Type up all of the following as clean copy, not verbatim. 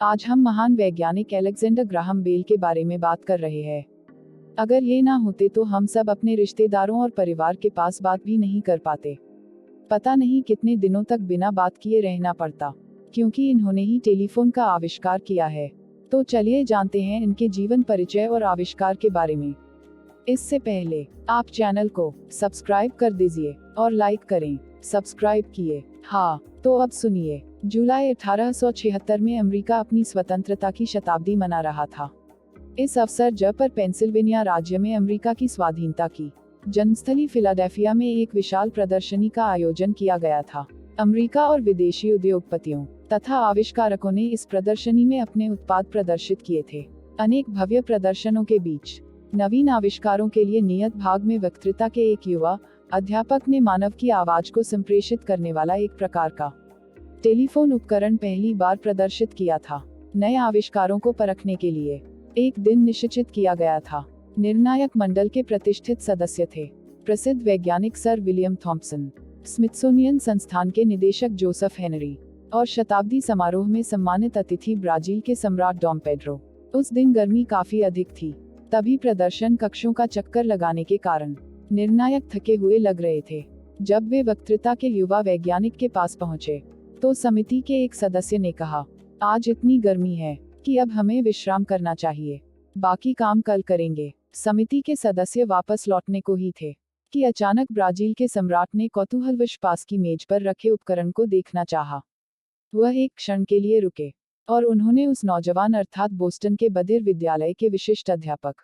आज हम महान वैज्ञानिक अलेक्जेंडर ग्राहम बेल के बारे में बात कर रहे हैं। अगर ये ना होते तो हम सब अपने रिश्तेदारों और परिवार के पास बात भी नहीं कर पाते। पता नहीं कितने दिनों तक बिना बात किए रहना पड़ता, क्योंकि इन्होंने ही टेलीफोन का आविष्कार किया है। तो चलिए जानते हैं इनके जीवन परिचय और आविष्कार के बारे में। इससे पहले आप चैनल को सब्सक्राइब कर दीजिए और लाइक करें। सब्सक्राइब किए? हाँ, तो अब सुनिए। जुलाई 1876 में अमेरिका अपनी स्वतंत्रता की शताब्दी मना रहा था। इस अवसर पर पेंसिल्वेनिया राज्य में अमेरिका की स्वाधीनता की जन्मस्थली फिलाडेल्फिया में एक विशाल प्रदर्शनी का आयोजन किया गया था। अमेरिका और विदेशी उद्योगपतियों तथा आविष्कारकों ने इस प्रदर्शनी में अपने उत्पाद प्रदर्शित किए थे। अनेक भव्य प्रदर्शनों के बीच नवीन आविष्कारों के लिए नियत भाग में वक्तृता के एक युवा अध्यापक ने मानव की आवाज को संप्रेषित करने वाला एक प्रकार का टेलीफोन उपकरण पहली बार प्रदर्शित किया था। नए आविष्कारों को परखने के लिए एक दिन निश्चित किया गया था। निर्णायक मंडल के प्रतिष्ठित सदस्य थे प्रसिद्ध वैज्ञानिक सर विलियम थॉम्पसन, स्मिथसोनियन संस्थान के निदेशक जोसेफ हेनरी और शताब्दी समारोह में सम्मानित अतिथि ब्राजील के सम्राट डॉम पेड्रो। उस दिन गर्मी काफी अधिक थी, तभी प्रदर्शन कक्षों का चक्कर लगाने के कारण निर्णायक थके हुए लग रहे थे। जब वे वक्तृता के युवा वैज्ञानिक के पास पहुंचे, तो समिति के एक सदस्य ने कहा, आज इतनी गर्मी है कि अब हमें विश्राम करना चाहिए, बाकी काम कल करेंगे। समिति के सदस्य वापस लौटने को ही थे कि अचानक ब्राजील के सम्राट ने कौतूहलवश पास की मेज पर रखे उपकरण को देखना चाहा। वह एक क्षण के लिए रुके और उन्होंने उस नौजवान अर्थात बोस्टन के बधिर विद्यालय के विशिष्ट अध्यापक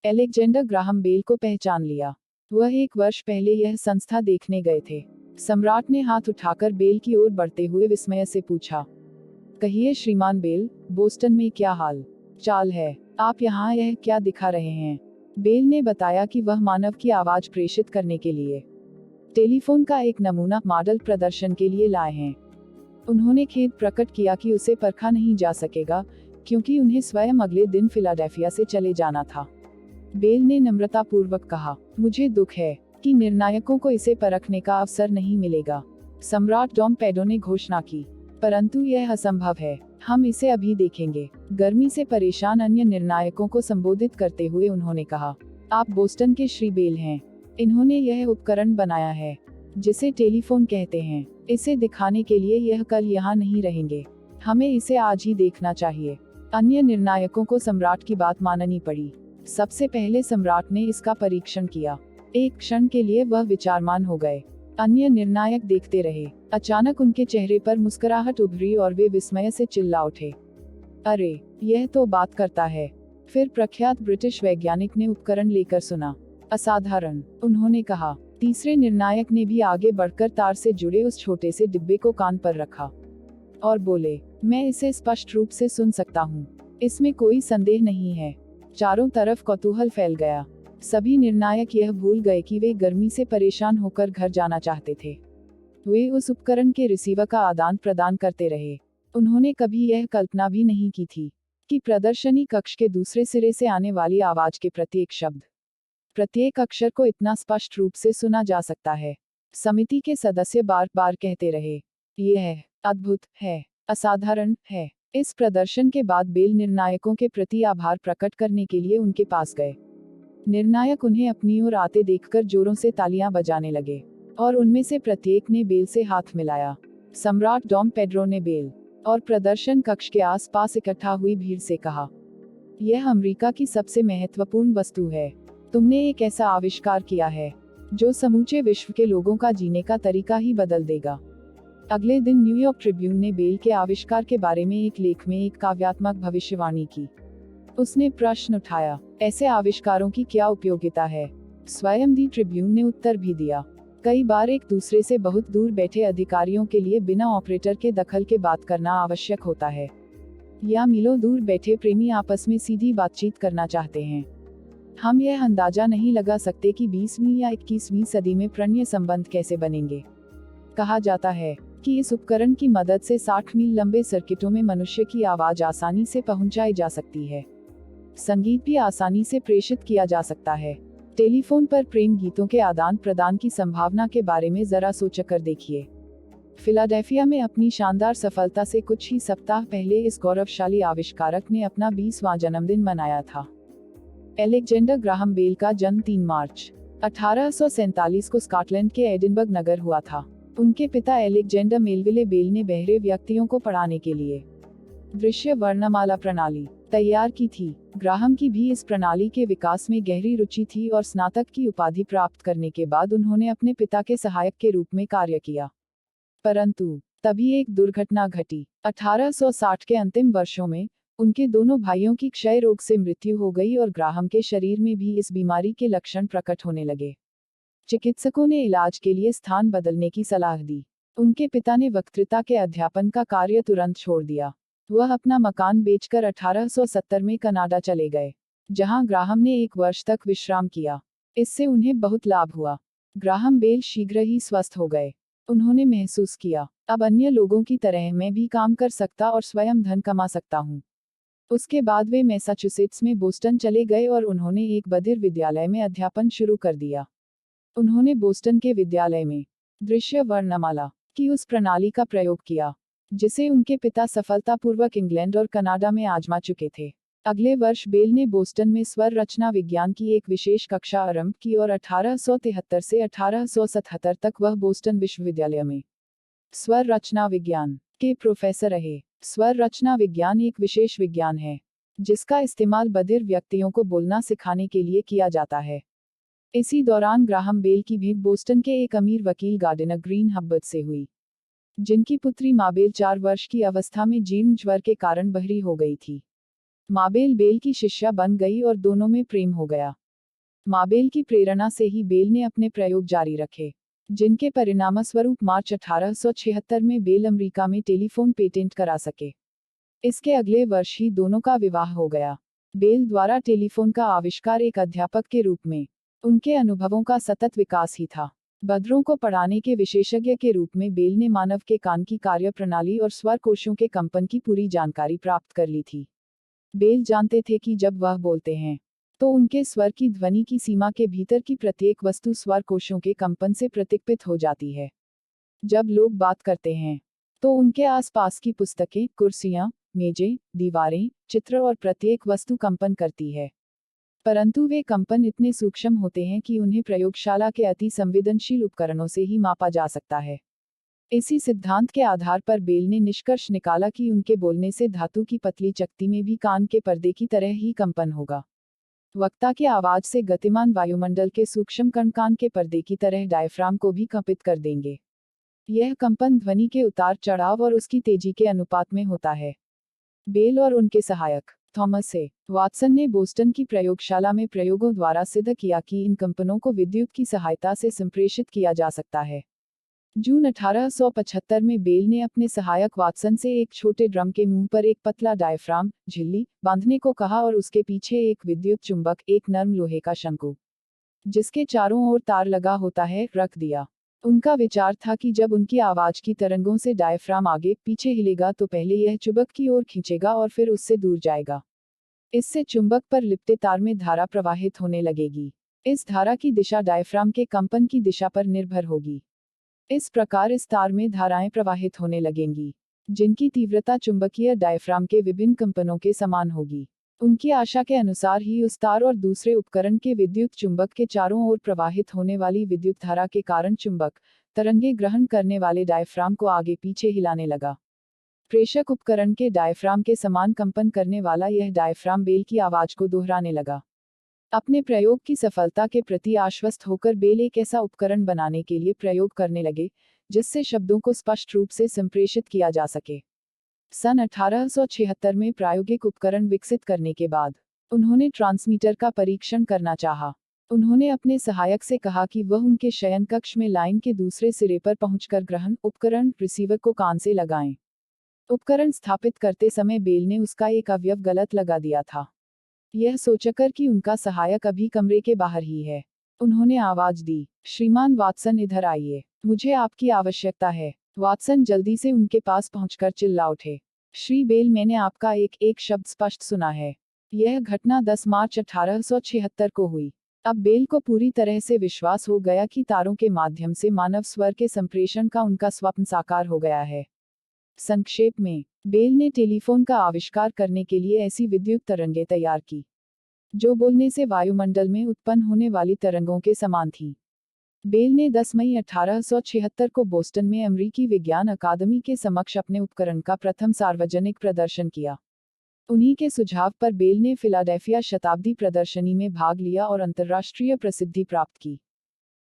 अलेक्जेंडर ग्राहम बेल को पहचान लिया। वह 1 वर्ष पहले यह संस्था देखने गए थे। सम्राट ने हाथ उठाकर बेल की ओर बढ़ते हुए विस्मय से पूछा, कहिए श्रीमान बेल, बोस्टन में क्या हाल चाल है? आप यहाँ यह क्या दिखा रहे हैं? बेल ने बताया कि वह मानव की आवाज प्रेषित करने के लिए टेलीफोन का एक नमूना मॉडल प्रदर्शन के लिए लाए हैं। उन्होंने खेद प्रकट किया कि उसे परखा नहीं जा सकेगा, क्योंकि उन्हें स्वयं अगले दिन फिलाडेल्फिया से चले जाना था। बेल ने नम्रतापूर्वक कहा, मुझे दुख है कि निर्णायकों को इसे परखने का अवसर नहीं मिलेगा। सम्राट डॉम पेड्रो ने घोषणा की, परंतु यह असंभव है, हम इसे अभी देखेंगे। गर्मी से परेशान अन्य निर्णायकों को संबोधित करते हुए उन्होंने कहा, आप बोस्टन के श्री बेल हैं। इन्होंने यह उपकरण बनाया है जिसे टेलीफोन कहते हैं। इसे दिखाने के लिए यह कल यहाँ नहीं रहेंगे, हमें इसे आज ही देखना चाहिए। अन्य निर्णायकों को सम्राट की बात माननी पड़ी। सबसे पहले सम्राट ने इसका परीक्षण किया। एक क्षण के लिए वह विचारमान हो गए। अन्य निर्णायक देखते रहे। अचानक उनके चेहरे पर मुस्कुराहट उभरी और वे विस्मय से चिल्ला उठे, अरे, यह तो बात करता है। फिर प्रख्यात ब्रिटिश वैज्ञानिक ने उपकरण लेकर सुना। असाधारण, उन्होंने कहा। तीसरे निर्णायक ने भी आगे बढ़कर तार से जुड़े उस छोटे से डिब्बे को कान पर रखा और बोले, मैं इसे स्पष्ट रूप से सुन सकता हूँ, इसमें कोई संदेह नहीं है। चारों तरफ कौतूहल फैल गया। सभी निर्णायक यह भूल गए कि वे गर्मी से परेशान होकर घर जाना चाहते थे। वे उस उपकरण के रिसीवर का आदान प्रदान करते रहे। उन्होंने कभी यह कल्पना भी नहीं की थी कि प्रदर्शनी कक्ष के दूसरे सिरे से आने वाली आवाज के प्रत्येक शब्द, प्रत्येक अक्षर को इतना स्पष्ट रूप से सुना जा सकता है। समिति के सदस्य बार बार कहते रहे, यह अद्भुत है, असाधारण है। इस प्रदर्शन के बाद बेल निर्णायकों के प्रति आभार प्रकट करने के लिए उनके पास गए। निर्णायक उन्हें अपनी ओर आते देखकर जोरों से तालियां बजाने लगे और उनमें से प्रत्येक ने बेल से हाथ मिलाया। सम्राट डॉम पेड्रो ने बेल और प्रदर्शन कक्ष के आसपास इकट्ठा हुई भीड़ से कहा, यह अमेरिका की सबसे महत्वपूर्ण वस्तु है। तुमने एक ऐसा आविष्कार किया है जो समूचे विश्व के लोगों का जीने का तरीका ही बदल देगा। अगले दिन न्यूयॉर्क ट्रिब्यून ने बेल के आविष्कार के बारे में एक लेख में एक काव्यात्मक भविष्यवाणी की। उसने प्रश्न उठाया, ऐसे आविष्कारों की क्या उपयोगिता है? स्वयं दी ट्रिब्यून ने उत्तर भी दिया, कई बार एक दूसरे से बहुत दूर बैठे अधिकारियों के लिए बिना ऑपरेटर के दखल के बात करना आवश्यक होता है, या मीलों दूर बैठे प्रेमी आपस में सीधी बातचीत करना चाहते हैं। हम यह अंदाजा नहीं लगा सकते कि 20वीं या 21वीं सदी में प्रणय संबंध कैसे बनेंगे। कहा जाता है कि इस उपकरण की मदद से 60 मील लंबे सर्किटों में मनुष्य की आवाज आसानी से पहुंचाई जा सकती है। संगीत भी आसानी से प्रेषित किया जा सकता है। टेलीफोन पर प्रेम गीतों के आदान प्रदान की संभावना के बारे में जरा सोचकर देखिए। फिलाडेल्फिया में अपनी शानदार सफलता से कुछ ही सप्ताह पहले इस गौरवशाली आविष्कारक ने अपना 20वां जन्मदिन मनाया था। एलेक्जेंडर ग्राहम बेल का जन्म 3 मार्च 1847 को स्कॉटलैंड के एडिनबर्ग नगर हुआ था। उनके पिता एलेक्जेंडर मेलविले बेल ने बहरे व्यक्तियों को पढ़ाने के लिए दृश्य वर्णमाला प्रणाली तैयार की थी। ग्राहम की भी इस प्रणाली के विकास में गहरी रुचि थी और स्नातक की उपाधि प्राप्त करने के बाद उन्होंने अपने पिता के सहायक के रूप में कार्य किया। परंतु तभी एक दुर्घटना घटी। 1860 के अंतिम वर्षों में उनके दोनों भाइयों की क्षय रोग से मृत्यु हो गई और ग्राहम के शरीर में भी इस बीमारी के लक्षण प्रकट होने लगे। चिकित्सकों ने इलाज के लिए स्थान बदलने की सलाह दी। उनके पिता ने वक्तृता के अध्यापन का कार्य तुरंत छोड़ दिया। वह अपना मकान बेचकर 1870 में कनाडा चले गए, जहां ग्राहम ने 1 वर्ष तक विश्राम किया। इससे उन्हें बहुत लाभ हुआ। ग्राहम बेल शीघ्र ही स्वस्थ हो गए। उन्होंने महसूस किया, अब अन्य लोगों की तरह मैं भी काम कर सकता और स्वयं धन कमा सकता हूँ। उसके बाद वे मैसाचुसेट्स में बोस्टन चले गए और उन्होंने एक बधिर विद्यालय में अध्यापन शुरू कर दिया। उन्होंने बोस्टन के विद्यालय में दृश्य वर्णमाला की उस प्रणाली का प्रयोग किया, जिसे उनके पिता सफलतापूर्वक इंग्लैंड और कनाडा में आजमा चुके थे। अगले वर्ष बेल ने बोस्टन में स्वर रचना विज्ञान की एक विशेष कक्षा आरंभ की और 1873 से 1877 तक वह बोस्टन विश्वविद्यालय में स्वर रचना विज्ञान के प्रोफेसर रहे। स्वर रचना विज्ञान एक विशेष विज्ञान है, जिसका इस्तेमाल बधिर व्यक्तियों को बोलना सिखाने के लिए किया जाता है। इसी दौरान ग्राहम बेल की भेंट बोस्टन के एक अमीर वकील गार्डिनर ग्रीन हब्बर्ड से हुई, जिनकी पुत्री माबेल 4 वर्ष की अवस्था में जीर्ण ज्वर के कारण बहरी हो गई थी। माबेल बेल की शिष्या बन गई और दोनों में प्रेम हो गया। माबेल की प्रेरणा से ही बेल ने अपने प्रयोग जारी रखे, जिनके परिणामस्वरूप मार्च 1876 में बेल अमेरिका में टेलीफोन पेटेंट करा सके। इसके अगले वर्ष ही दोनों का विवाह हो गया। बेल द्वारा टेलीफोन का आविष्कार एक अध्यापक के रूप में उनके अनुभवों का सतत विकास ही था। बधिरों को पढ़ाने के विशेषज्ञ के रूप में बेल ने मानव के कान की कार्यप्रणाली और स्वर कोशों के कंपन की पूरी जानकारी प्राप्त कर ली थी। बेल जानते थे कि जब वह बोलते हैं तो उनके स्वर की ध्वनि की सीमा के भीतर की प्रत्येक वस्तु स्वर कोशों के कंपन से प्रतिकपित हो जाती है। जब लोग बात करते हैं तो उनके आसपास की पुस्तकें, कुर्सियां, मेजें, दीवारें, चित्र और प्रत्येक वस्तु कंपन करती है। परंतु वे कंपन इतने सूक्ष्म होते हैं कि उन्हें प्रयोगशाला के अति संवेदनशील उपकरणों से ही मापा जा सकता है। इसी सिद्धांत के आधार पर बेल ने निष्कर्ष निकाला कि उनके बोलने से धातु की पतली चकती में भी कान के पर्दे की तरह ही कंपन होगा। वक्ता की आवाज से गतिमान वायुमंडल के सूक्ष्म कण कान के पर्दे की तरह डायफ्राम को भी कंपित कर देंगे। यह कंपन ध्वनि के उतार चढ़ाव और उसकी तेजी के अनुपात में होता है। बेल और उनके सहायक थॉमस ए. वाटसन ने बोस्टन की प्रयोगशाला में प्रयोगों द्वारा सिद्ध किया कि इन कंपनों को विद्युत की सहायता से संप्रेषित किया जा सकता है। जून 1875 में बेल ने अपने सहायक वाटसन से एक छोटे ड्रम के मुंह पर एक पतला डायफ्राम झिल्ली बांधने को कहा और उसके पीछे एक विद्युत चुंबक, एक नर्म लोहे का शंकु जिसके चारों ओर तार लगा होता है, रख दिया। उनका विचार था कि जब उनकी आवाज की तरंगों से डायफ्राम आगे पीछे हिलेगा तो पहले यह चुंबक की ओर खींचेगा और फिर उससे दूर जाएगा। इससे चुंबक पर लिपटे तार में धारा प्रवाहित होने लगेगी। इस धारा की दिशा डायफ्राम के कंपन की दिशा पर निर्भर होगी। इस प्रकार इस तार में धाराएं प्रवाहित होने लगेंगी, जिनकी तीव्रता चुंबकीय डायफ्राम के विभिन्न कंपनों के समान होगी। उनकी आशा के अनुसार ही उस तार और दूसरे उपकरण के विद्युत चुंबक के चारों ओर प्रवाहित होने वाली विद्युत धारा के कारण चुंबक तरंगे ग्रहण करने वाले डायफ्राम को आगे पीछे हिलाने लगा। प्रेषक उपकरण के डायफ्राम के समान कंपन करने वाला यह डायफ्राम बेल की आवाज को दोहराने लगा। अपने प्रयोग की सफलता के प्रति आश्वस्त होकर बेल एक ऐसा उपकरण बनाने के लिए प्रयोग करने लगे जिससे शब्दों को स्पष्ट रूप से संप्रेषित किया जा सके। सन 1876 में प्रायोगिक उपकरण विकसित करने के बाद उन्होंने ट्रांसमीटर का परीक्षण करना चाहा। उन्होंने अपने सहायक से कहा कि वह उनके शयन कक्ष में लाइन के दूसरे सिरे पर पहुंचकर ग्रहण उपकरण रिसीवर को कान से लगाएं। उपकरण स्थापित करते समय बेल ने उसका एक अवयव गलत लगा दिया था, यह सोचकर कि उनका सहायक अभी कमरे के बाहर ही है। उन्होंने आवाज दी, श्रीमान वाटसन इधर आइए, मुझे आपकी आवश्यकता है। वाटसन जल्दी से उनके पास पहुंचकर चिल्ला उठे, श्री बेल, मैंने आपका एक शब्द स्पष्ट सुना है। यह घटना 10 मार्च 1876 को हुई। अब बेल को पूरी तरह से विश्वास हो गया कि तारों के माध्यम से मानव स्वर के संप्रेषण का उनका स्वप्न साकार हो गया है। संक्षेप में, बेल ने टेलीफोन का आविष्कार करने के लिए ऐसी विद्युत तरंगें तैयार की जो बोलने से वायुमंडल में उत्पन्न होने वाली तरंगों के समान थी। बेल ने 10 मई 1876 को बोस्टन में अमेरिकी विज्ञान अकादमी के समक्ष अपने उपकरण का प्रथम सार्वजनिक प्रदर्शन किया। उन्हीं के सुझाव पर बेल ने फिलाडेल्फिया शताब्दी प्रदर्शनी में भाग लिया और अंतर्राष्ट्रीय प्रसिद्धि प्राप्त की।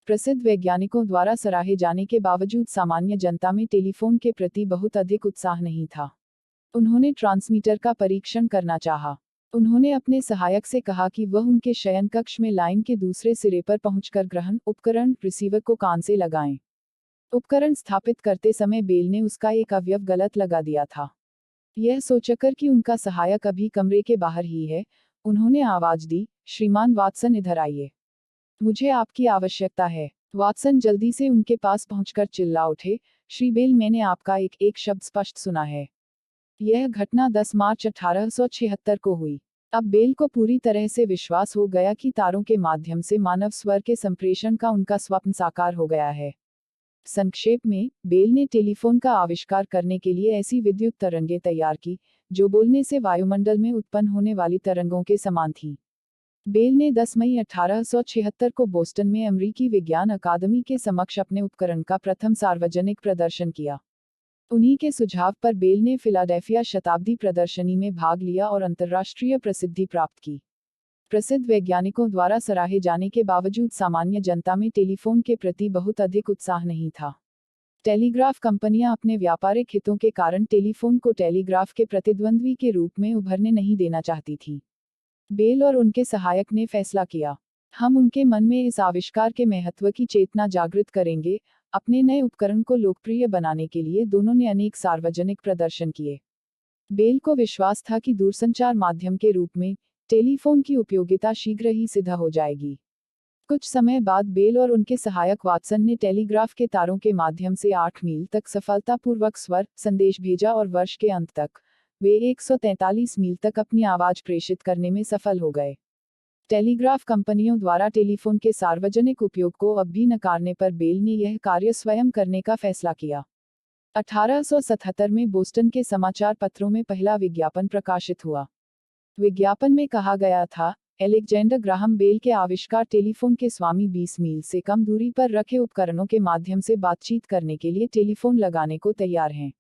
प्रसिद्ध वैज्ञानिकों द्वारा सराहे जाने के बावजूद सामान्य जनता में टेलीफोन के प्रति बहुत अधिक उत्साह नहीं था। उन्होंने ट्रांसमीटर का परीक्षण करना चाहा। उन्होंने अपने सहायक से कहा कि वह उनके शयन कक्ष में लाइन के दूसरे सिरे पर पहुंचकर ग्रहण उपकरण रिसीवर को कान से लगाएं। उपकरण स्थापित करते समय बेल ने उसका एक अवयव गलत लगा दिया था। यह सोचकर कि उनका सहायक अभी कमरे के बाहर ही है, उन्होंने आवाज दी, श्रीमान वाटसन इधर आइए। मुझे आपकी आवश्यकता है। वाटसन जल्दी से उनके पास पहुंचकर चिल्ला उठे, श्री बेल, मैंने आपका एक शब्द स्पष्ट सुना है। यह घटना 10 मार्च 1876 को हुई। अब बेल को पूरी तरह से विश्वास हो गया कि तारों के माध्यम से मानव स्वर के संप्रेषण का उनका स्वप्न साकार हो गया है। संक्षेप में, बेल ने टेलीफोन का आविष्कार करने के लिए ऐसी विद्युत तरंगें तैयार की जो बोलने से वायुमंडल में उत्पन्न होने वाली तरंगों के समान थी। बेल ने 10 मई 1876 को बोस्टन में अमेरिकी विज्ञान अकादमी के समक्ष अपने उपकरण का प्रथम सार्वजनिक प्रदर्शन किया। उन्हीं के सुझाव पर बेल ने फिलाडेल्फिया शताब्दी प्रदर्शनी में भाग लिया और अंतर्राष्ट्रीय प्रसिद्धि प्राप्त की। प्रसिद्ध वैज्ञानिकों द्वारा सराहे जाने के बावजूद सामान्य जनता में टेलीफोन के प्रति बहुत अधिक उत्साह नहीं था। टेलीग्राफ कंपनियां अपने व्यापारिक हितों के कारण टेलीफोन को टेलीग्राफ के प्रतिद्वंद्वी के रूप में उभरने नहीं देना चाहती थी। बेल और उनके सहायक ने फैसला किया, हम उनके मन में इस आविष्कार के महत्व की चेतना जागृत करेंगे। अपने नए उपकरण को लोकप्रिय बनाने के लिए दोनों ने अनेक सार्वजनिक प्रदर्शन किए। बेल को विश्वास था कि दूरसंचार माध्यम के रूप में टेलीफोन की उपयोगिता शीघ्र ही सिद्ध हो जाएगी। कुछ समय बाद बेल और उनके सहायक वाटसन ने टेलीग्राफ के तारों के माध्यम से 8 मील तक सफलतापूर्वक स्वर संदेश भेजा और वर्ष के अंत तक वे 143 मील तक अपनी आवाज प्रेषित करने में सफल हो गए। टेलीग्राफ कंपनियों द्वारा टेलीफोन के सार्वजनिक उपयोग को अब भी नकारने पर बेल ने यह कार्य स्वयं करने का फैसला किया। 1877 में बोस्टन के समाचार पत्रों में पहला विज्ञापन प्रकाशित हुआ। विज्ञापन में कहा गया था, अलेक्जेंडर ग्राहम बेल के आविष्कार टेलीफोन के स्वामी 20 मील से कम दूरी पर रखे उपकरणों के माध्यम से बातचीत करने के लिए टेलीफोन लगाने को तैयार हैं।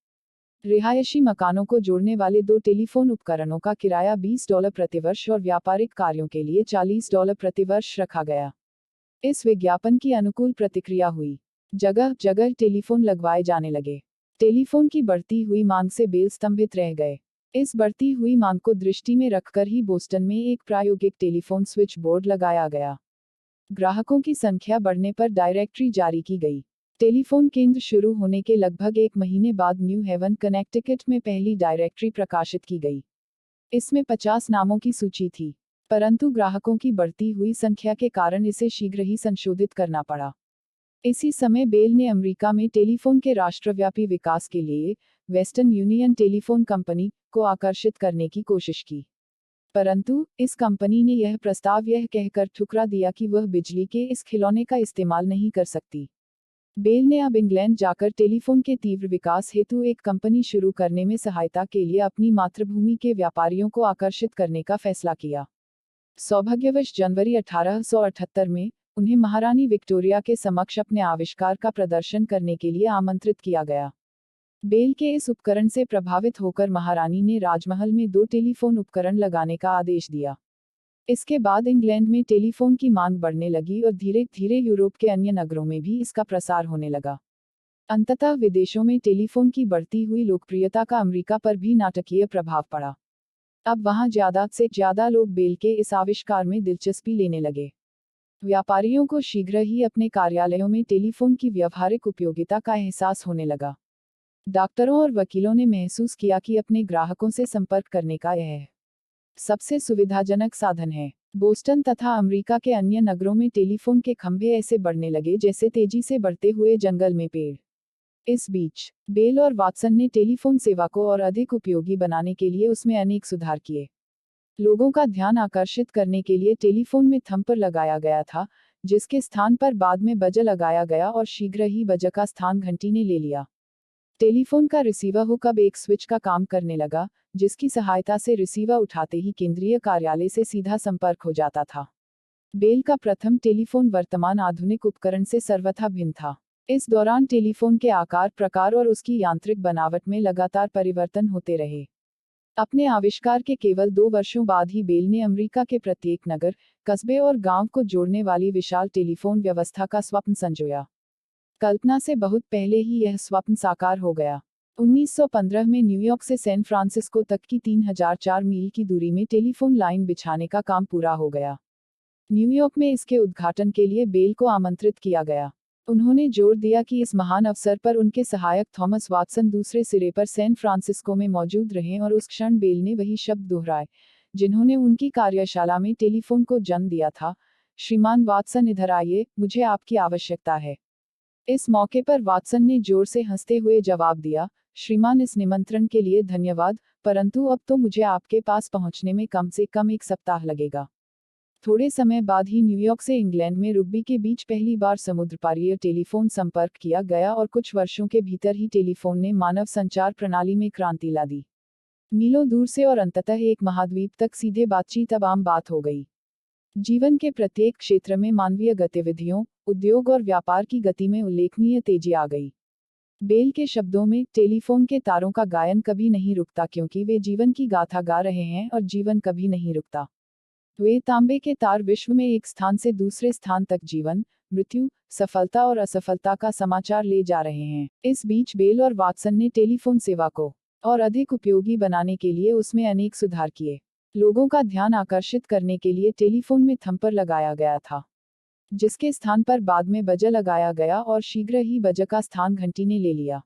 रिहायशी मकानों को जोड़ने वाले 2 टेलीफोन उपकरणों का किराया $20 प्रतिवर्ष और व्यापारिक कार्यों के लिए $40 प्रतिवर्ष रखा गया। इस विज्ञापन की अनुकूल प्रतिक्रिया हुई। जगह जगह टेलीफोन लगवाए जाने लगे। टेलीफोन की बढ़ती हुई मांग से बेल स्तंभित रह गए। इस बढ़ती हुई मांग को दृष्टि में रखकर ही बोस्टन में एक प्रायोगिक टेलीफोन स्विच बोर्ड लगाया गया। ग्राहकों की संख्या बढ़ने पर डायरेक्टरी जारी की गई। टेलीफोन केंद्र शुरू होने के लगभग 1 महीने बाद न्यू हेवन कनेक्टिकट में पहली डायरेक्टरी प्रकाशित की गई। इसमें 50 नामों की सूची थी, परंतु ग्राहकों की बढ़ती हुई संख्या के कारण इसे शीघ्र ही संशोधित करना पड़ा। इसी समय बेल ने अमेरिका में टेलीफोन के राष्ट्रव्यापी विकास के लिए वेस्टर्न यूनियन टेलीफोन कंपनी को आकर्षित करने की कोशिश की, परंतु इस कंपनी ने यह प्रस्ताव यह कहकर ठुकरा दिया कि वह बिजली के इस खिलौने का इस्तेमाल नहीं कर सकती। बेल ने अब इंग्लैंड जाकर टेलीफोन के तीव्र विकास हेतु एक कंपनी शुरू करने में सहायता के लिए अपनी मातृभूमि के व्यापारियों को आकर्षित करने का फैसला किया। सौभाग्यवश जनवरी 1878 में उन्हें महारानी विक्टोरिया के समक्ष अपने आविष्कार का प्रदर्शन करने के लिए आमंत्रित किया गया। बेल के इस उपकरण से प्रभावित होकर महारानी ने राजमहल में 2 टेलीफोन उपकरण लगाने का आदेश दिया। इसके बाद इंग्लैंड में टेलीफोन की मांग बढ़ने लगी और धीरे धीरे यूरोप के अन्य नगरों में भी इसका प्रसार होने लगा। अंततः विदेशों में टेलीफोन की बढ़ती हुई लोकप्रियता का अमेरिका पर भी नाटकीय प्रभाव पड़ा। अब वहां ज्यादा से ज्यादा लोग बेल के इस आविष्कार में दिलचस्पी लेने लगे। व्यापारियों को शीघ्र ही अपने कार्यालयों में टेलीफोन की व्यावहारिक उपयोगिता का एहसास होने लगा। डॉक्टरों और वकीलों ने महसूस किया कि अपने ग्राहकों से संपर्क करने का यह सबसे सुविधाजनक साधन है। बोस्टन तथा अमेरिका के अन्य नगरों में टेलीफोन के खंभे ऐसे बढ़ने लगे जैसे तेजी से बढ़ते हुए जंगल में पेड़। इस बीच बेल और वाटसन ने टेलीफोन सेवा को और अधिक उपयोगी बनाने के लिए उसमें अनेक सुधार किए। लोगों का ध्यान आकर्षित करने के लिए टेलीफोन में थंपर लगाया गया था, जिसके स्थान पर बाद में बजा लगाया गया और शीघ्र ही बजा का स्थान घंटी ने ले लिया। टेलीफोन का रिसीवर हुक अब एक स्विच का काम करने लगा, जिसकी सहायता से रिसीवर उठाते ही केंद्रीय कार्यालय से सीधा संपर्क हो जाता था। बेल का प्रथम टेलीफोन वर्तमान आधुनिक उपकरण से सर्वथा भिन्न था। इस दौरान टेलीफोन के आकार, प्रकार और उसकी यांत्रिक बनावट में लगातार परिवर्तन होते रहे। अपने आविष्कार के केवल 2 वर्षों बाद ही बेल ने अमेरिका के प्रत्येक नगर, कस्बे और गांव को जोड़ने वाली विशाल टेलीफोन व्यवस्था का स्वप्न संजोया। कल्पना से बहुत पहले ही यह स्वप्न साकार हो गया। 1915 में न्यूयॉर्क से सैन फ्रांसिस्को तक की 3004 मील की दूरी में टेलीफोन लाइन बिछाने का काम पूरा हो गया। न्यूयॉर्क में इसके उद्घाटन के लिए बेल को आमंत्रित किया गया। उन्होंने जोर दिया कि इस महान अवसर पर उनके सहायक थॉमस वाटसन दूसरे सिरे पर सैन फ्रांसिस्को में मौजूद रहें और उस क्षण बेल ने वही शब्द दोहराए जिन्होंने उनकी कार्यशाला में टेलीफोन को जन्म दिया था, श्रीमान वाटसन इधर आइए, मुझे आपकी आवश्यकता है। इस मौके पर वाटसन ने जोर से हंसते हुए जवाब दिया, श्रीमान इस निमंत्रण के लिए धन्यवाद, परंतु अब तो मुझे आपके पास पहुंचने में कम से कम 1 सप्ताह लगेगा। थोड़े समय बाद ही न्यूयॉर्क से इंग्लैंड में रुग्बी के बीच पहली बार समुद्रपारीय टेलीफोन संपर्क किया गया और कुछ वर्षों के भीतर ही टेलीफोन ने मानव संचार प्रणाली में क्रांति ला दी। मीलों दूर से और अंततः एक महाद्वीप तक सीधे बातचीत अब आम बात हो गई। जीवन के प्रत्येक क्षेत्र में मानवीय गतिविधियों, उद्योग और व्यापार की गति में उल्लेखनीय तेजी आ गई। बेल के शब्दों में, टेलीफोन के तारों का गायन कभी नहीं रुकता क्योंकि वे जीवन की गाथा गा रहे हैं और जीवन कभी नहीं रुकता। वे तांबे के तार विश्व में एक स्थान से दूसरे स्थान तक जीवन, मृत्यु, सफलता और असफलता का समाचार ले जा रहे हैं। इस बीच बेल और वाटसन ने टेलीफोन सेवा को और अधिक उपयोगी बनाने के लिए उसमें अनेक सुधार किए। लोगों का ध्यान आकर्षित करने के लिए टेलीफोन में थंपर लगाया गया था, जिसके स्थान पर बाद में बजा लगाया गया और शीघ्र ही बजा का स्थान घंटी ने ले लिया।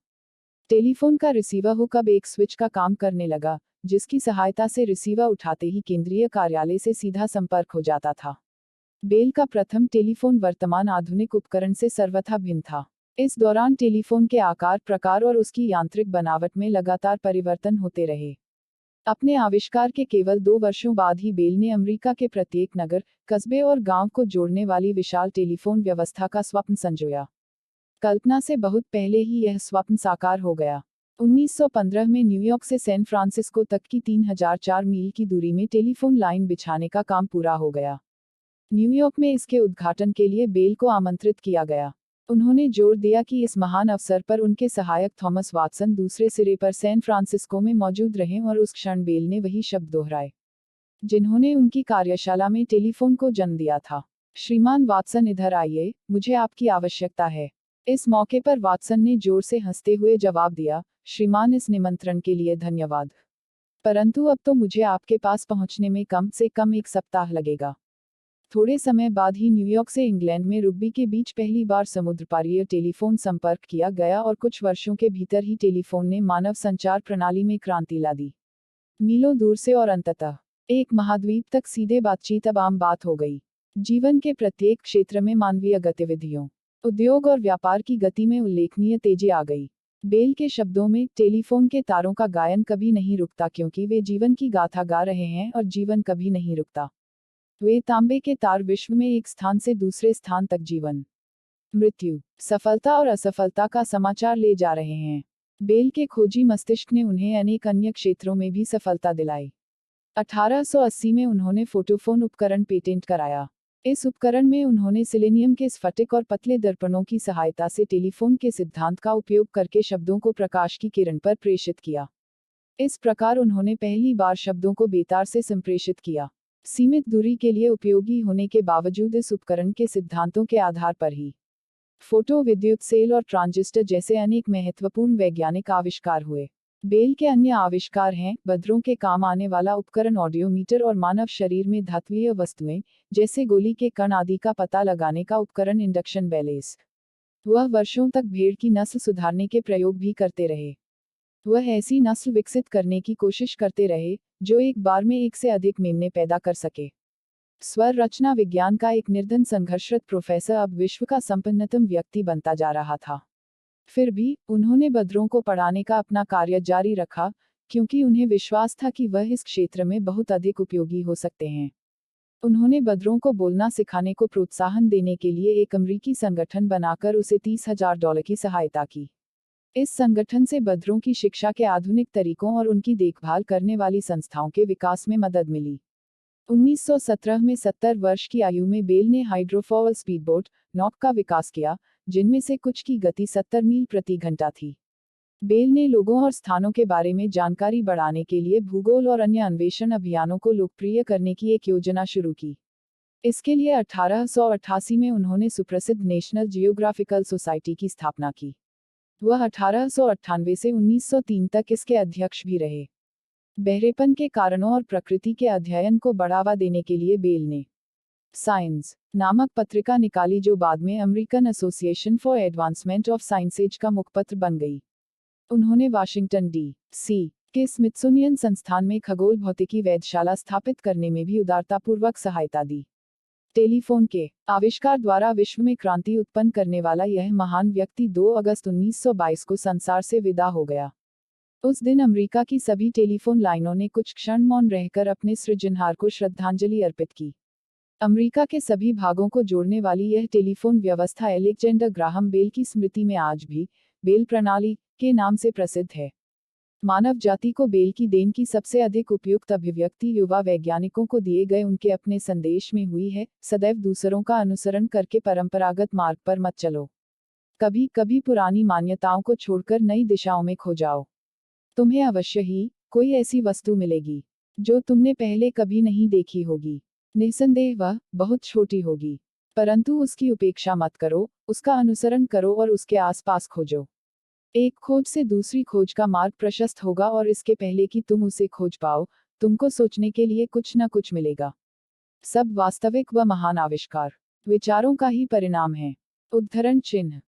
टेलीफोन का रिसीवर हुक अब एक स्विच का काम करने लगा, जिसकी सहायता से रिसीवर उठाते ही केंद्रीय कार्यालय से सीधा संपर्क हो जाता था। बेल का प्रथम टेलीफोन वर्तमान आधुनिक उपकरण से सर्वथा भिन्न था। इस दौरान टेलीफोन के आकार, प्रकार और उसकी यांत्रिक बनावट में लगातार परिवर्तन होते रहे। अपने आविष्कार के केवल 2 वर्षों बाद ही बेल ने अमेरिका के प्रत्येक नगर, कस्बे और गांव को जोड़ने वाली विशाल टेलीफोन व्यवस्था का स्वप्न संजोया। कल्पना से बहुत पहले ही यह स्वप्न साकार हो गया। 1915 में न्यूयॉर्क से सैन फ्रांसिस्को तक की 3004 मील की दूरी में टेलीफोन लाइन बिछाने का काम पूरा हो गया। न्यूयॉर्क में इसके उद्घाटन के लिए बेल को आमंत्रित किया गया। उन्होंने जोर दिया कि इस महान अवसर पर उनके सहायक थॉमस वाटसन दूसरे सिरे पर सैन फ्रांसिस्को में मौजूद रहें और उस क्षण बेल ने वही शब्द दोहराए जिन्होंने उनकी कार्यशाला में टेलीफोन को जन्म दिया था, श्रीमान वाटसन इधर आइए, मुझे आपकी आवश्यकता है। इस मौके पर वाटसन ने जोर से हंसते हुए जवाब दिया, श्रीमान इस निमंत्रण के लिए धन्यवाद, परंतु अब तो मुझे आपके पास पहुंचने में कम से कम 1 सप्ताह लगेगा। थोड़े समय बाद ही न्यूयॉर्क से इंग्लैंड में रुग्बी के बीच पहली बार समुद्रपारीय टेलीफोन संपर्क किया गया और कुछ वर्षों के भीतर ही टेलीफोन ने मानव संचार प्रणाली में क्रांति ला दी। मीलों दूर से और अंततः एक महाद्वीप तक सीधे बातचीत अब आम बात हो गई। जीवन के प्रत्येक क्षेत्र में मानवीय गतिविधियों, उद्योग और व्यापार की गति में उल्लेखनीय तेजी आ गई। बेल के शब्दों में, टेलीफोन के तारों का गायन कभी नहीं रुकता क्योंकि वे जीवन की गाथा गा रहे हैं और जीवन कभी नहीं रुकता। वे तांबे के तार विश्व में एक स्थान से दूसरे स्थान तक जीवन, मृत्यु, सफलता और असफलता का समाचार ले जा रहे हैं। बेल के खोजी मस्तिष्क ने उन्हें अनेक अन्य क्षेत्रों में भी सफलता दिलाई। 1880 में उन्होंने फोटोफोन उपकरण पेटेंट कराया। इस उपकरण में उन्होंने सिलेनियम के स्फटिक और पतले दर्पणों की सहायता से टेलीफोन के सिद्धांत का उपयोग करके शब्दों को प्रकाश की किरण पर प्रेषित किया। इस प्रकार उन्होंने पहली बार शब्दों को बेतार से संप्रेषित किया। सीमित दूरी के लिए उपयोगी होने के बावजूद इस उपकरण के सिद्धांतों के आधार पर ही फोटो विद्युत सेल और ट्रांजिस्टर जैसे अनेक महत्वपूर्ण वैज्ञानिक आविष्कार हुए। बेल के अन्य आविष्कार हैं बधिरों के काम आने वाला उपकरण ऑडियोमीटर और मानव शरीर में धात्वीय वस्तुएं जैसे गोली के कण आदि का पता लगाने का उपकरण इंडक्शन बैलेंस। वह वर्षों तक भेड़ की नस्ल सुधारने के प्रयोग भी करते रहे। वह ऐसी नस्ल विकसित करने की कोशिश करते रहे जो एक बार में एक से अधिक मेमने पैदा कर सके। स्वर रचना विज्ञान का एक निर्धन संघर्षरत प्रोफेसर अब विश्व का संपन्नतम व्यक्ति बनता जा रहा था। फिर भी उन्होंने बधिरों को पढ़ाने का अपना कार्य जारी रखा, क्योंकि उन्हें विश्वास था कि वह इस क्षेत्र में बहुत अधिक उपयोगी हो सकते हैं। उन्होंने बदरों को बोलना सिखाने को प्रोत्साहन देने के लिए एक अमेरिकी संगठन बनाकर उसे $30,000 की सहायता की। इस संगठन से बदरों की शिक्षा के आधुनिक तरीकों और उनकी देखभाल करने वाली संस्थाओं के विकास में मदद मिली। 1917 में 70 वर्ष की आयु में बेल ने हाइड्रोफॉयल स्पीडबोट नॉक का विकास किया, जिनमें से कुछ की गति 70 मील प्रति घंटा थी। बेल ने लोगों और स्थानों के बारे में जानकारी बढ़ाने के लिए भूगोल और अन्य अन्वेषण अभियानों को लोकप्रिय करने की एक योजना शुरू की। इसके लिए 1888 में उन्होंने सुप्रसिद्ध नेशनल जियोग्राफिकल सोसाइटी की स्थापना की। वह 1898 से 1903 तक इसके अध्यक्ष भी रहे। बहरेपन के कारणों और प्रकृति के अध्ययन को बढ़ावा देने के लिए बेल ने साइंस नामक पत्रिका निकाली, जो बाद में American association for advancement of sciences का मुखपत्र बन गई। उन्होंने वाशिंगटन डी.सी. के स्मिथसोनियन संस्थान में खगोल भौतिकी वेधशाला स्थापित करने में भी उदारतापूर्वक सहायता दी। टेलीफोन के आविष्कार द्वारा विश्व में क्रांति उत्पन्न करने वाला यह महान व्यक्ति 2 अगस्त 1922 को संसार से विदा हो गया। उस दिन अमेरिका की सभी टेलीफोन लाइनों ने कुछ क्षण मौन रहकर अपने सृजनहार को श्रद्धांजलि अर्पित की। अमेरिका के सभी भागों को जोड़ने वाली यह टेलीफोन व्यवस्था अलेक्जेंडर ग्राहम बेल की स्मृति में आज भी बेल प्रणाली के नाम से प्रसिद्ध है। मानव जाति को बेल की देन की सबसे अधिक उपयुक्त अभिव्यक्ति युवा वैज्ञानिकों को दिए गए उनके अपने संदेश में हुई है, सदैव दूसरों का अनुसरण करके परंपरागत मार्ग पर मत चलो। कभी कभी पुरानी मान्यताओं को छोड़कर नई दिशाओं में खो जाओ। तुम्हें अवश्य ही कोई ऐसी वस्तु मिलेगी जो तुमने पहले कभी नहीं देखी होगी। निस्संदेह वह बहुत छोटी होगी, परंतु उसकी उपेक्षा मत करो, उसका अनुसरण करो और उसके आसपास खोजो। एक खोज से दूसरी खोज का मार्ग प्रशस्त होगा और इसके पहले कि तुम उसे खोज पाओ, तुमको सोचने के लिए कुछ न कुछ मिलेगा। सब वास्तविक व महान आविष्कार विचारों का ही परिणाम है। उद्धरण चिन्ह